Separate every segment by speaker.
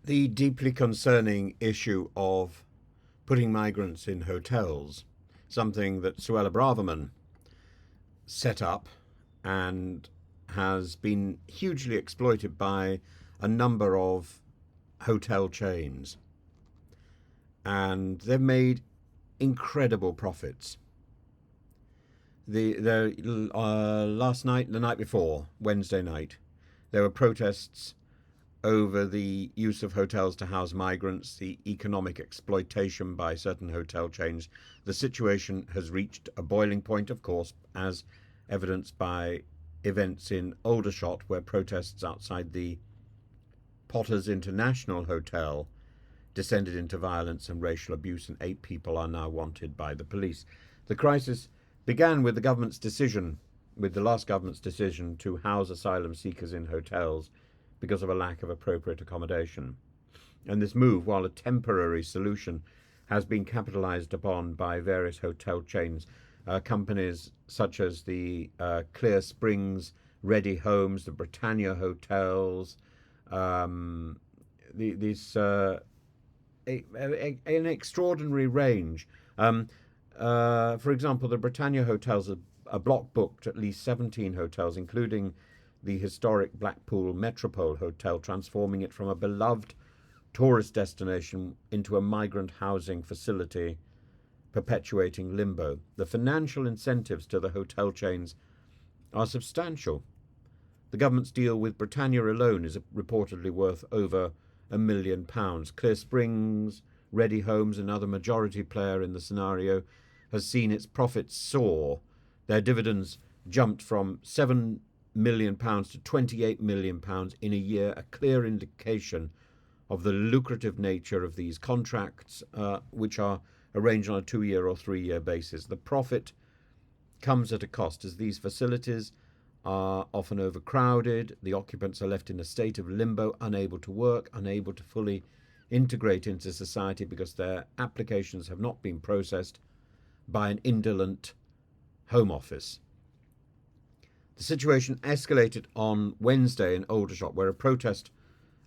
Speaker 1: The deeply concerning issue of putting migrants in hotels, something that Suella Braverman set up and has been hugely exploited by a number of hotel chains. And they've made incredible profits. Last night, the night before, Wednesday night, there were protests over the use of hotels to house migrants, the economic exploitation by certain hotel chains. The situation has reached a boiling point, of course, as evidenced by events in Aldershot, where protests outside the Potters International Hotel descended into violence and racial abuse, and 8 people are now wanted by the police. The crisis began with the last government's decision to house asylum seekers in hotels because of a lack of appropriate accommodation. And this move, while a temporary solution, has been capitalized upon by various hotel chains, companies such as the Clear Springs, Ready Homes, the Britannia Hotels, these an extraordinary range. For example, the Britannia Hotels are block booked at least 17 hotels, including the historic Blackpool Metropole Hotel, transforming it from a beloved tourist destination into a migrant housing facility, perpetuating limbo. The financial incentives to the hotel chains are substantial. The government's deal with Britannia alone is reportedly worth over £1 million. Clear Springs, Ready Homes, another majority player in the scenario, has seen its profits soar. Their dividends jumped from £7 million to £28 million in a year, a clear indication of the lucrative nature of these contracts, which are arranged on a 2-year or 3-year basis. The profit comes at a cost, as these facilities are often overcrowded. The occupants are left in a state of limbo, unable to work, unable to fully integrate into society because their applications have not been processed by an indolent Home Office. The situation escalated on Wednesday in Aldershot, where a protest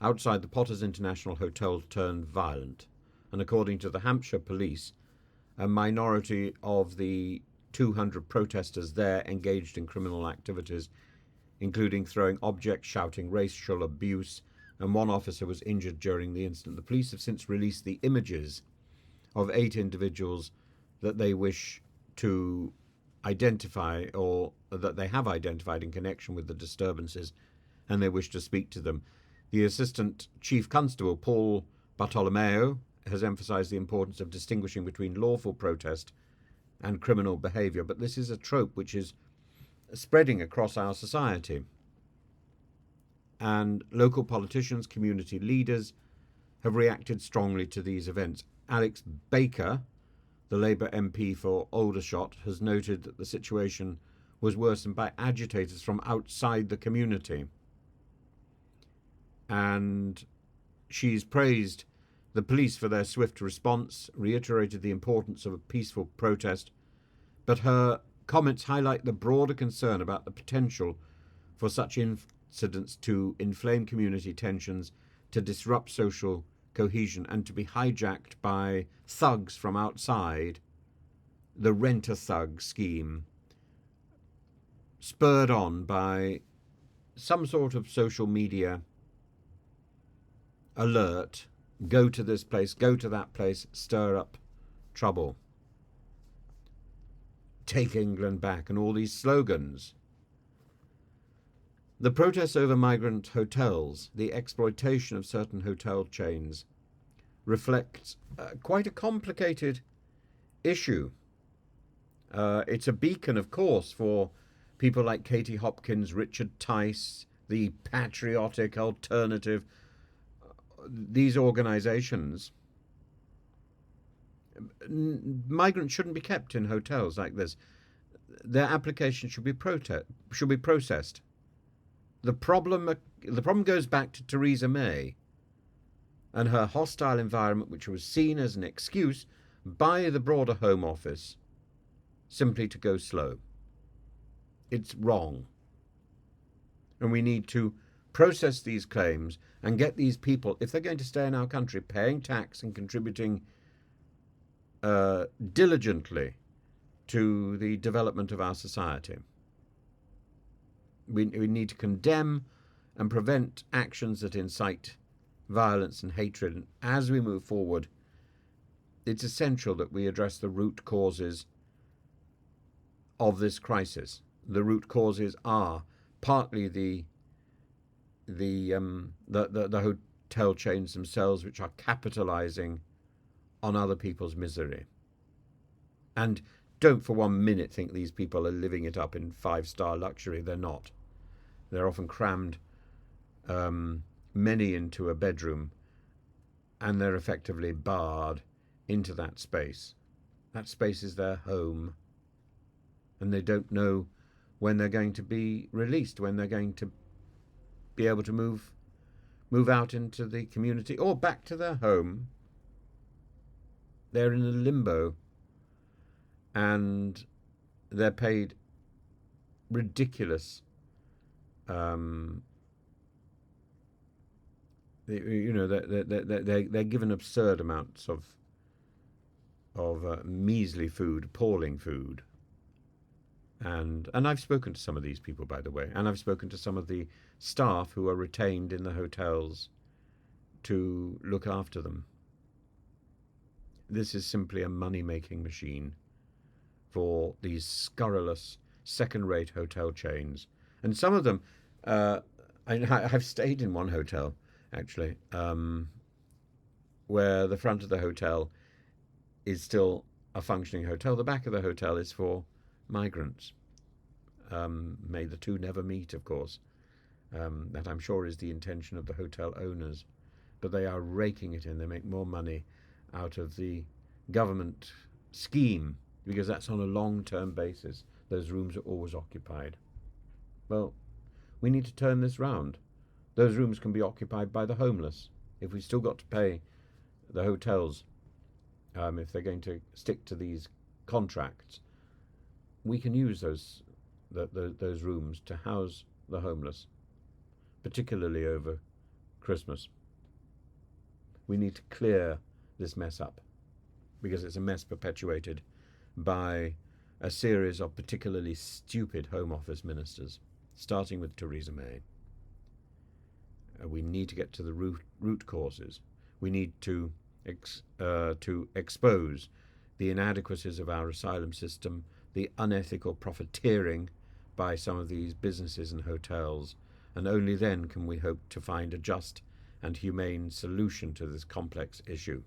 Speaker 1: outside the Potters International Hotel turned violent. And according to the Hampshire police, a minority of the 200 protesters there engaged in criminal activities, including throwing objects, shouting racial abuse, and one officer was injured during the incident. The police have since released the images of 8 individuals that they wish to identify, or that they have identified in connection with the disturbances, and they wish to speak to them. The Assistant Chief Constable, Paul Bartolomeo, has emphasised the importance of distinguishing between lawful protest and criminal behaviour, but this is a trope which is spreading across our society. And local politicians, community leaders have reacted strongly to these events. Alex Baker, the Labour MP for Aldershot, has noted that the situation was worsened by agitators from outside the community. And she's praised the police for their swift response, reiterated the importance of a peaceful protest, but her comments highlight the broader concern about the potential for such incidents to inflame community tensions, to disrupt social cohesion, and to be hijacked by thugs from outside, the rent-a-thug scheme, spurred on by some sort of social media alert: go to this place, go to that place, stir up trouble, take England back, and all these slogans. The protests over migrant hotels, the exploitation of certain hotel chains, reflects quite a complicated issue. It's a beacon, of course, for people like Katie Hopkins, Richard Tice, the patriotic alternative. These organisations, migrants shouldn't be kept in hotels like this. Their application should be processed. The problem goes back to Theresa May and her hostile environment, which was seen as an excuse by the broader Home Office simply to go slow. It's wrong. And we need to process these claims, and get these people, if they're going to stay in our country, paying tax and contributing diligently to the development of our society. We need to condemn and prevent actions that incite violence and hatred. And as we move forward, it's essential that we address the root causes of this crisis. The root causes are partly the hotel chains themselves, which are capitalizing on other people's misery. And don't for 1 minute think these people are living it up in 5-star luxury. They're not. They're often crammed, many into a bedroom, and they're effectively barred into that space. That space is their home, and they don't know when they're going to be released, when they're going to be able to move out into the community or back to their home. They're in a limbo, and they're paid ridiculous, they're given absurd amounts of measly food, appalling food. And I've spoken to some of these people, by the way, and I've spoken to some of the staff who are retained in the hotels to look after them. This is simply a money-making machine for these scurrilous, second-rate hotel chains. And some of them, I've stayed in one hotel, actually, where the front of the hotel is still a functioning hotel. The back of the hotel is for migrants. May the two never meet, of course. That I'm sure is the intention of the hotel owners. But they are raking it in. They make more money out of the government scheme, because that's on a long-term basis. Those rooms are always occupied. Well, we need to turn this round. Those rooms can be occupied by the homeless. If we've still got to pay the hotels, if they're going to stick to these contracts, we can use those rooms to house the homeless, particularly over Christmas. We need to clear this mess up, because it's a mess perpetuated by a series of particularly stupid Home Office ministers, starting with Theresa May. We need to get to the root causes. We need to expose the inadequacies of our asylum system, the unethical profiteering by some of these businesses and hotels, and only then can we hope to find a just and humane solution to this complex issue.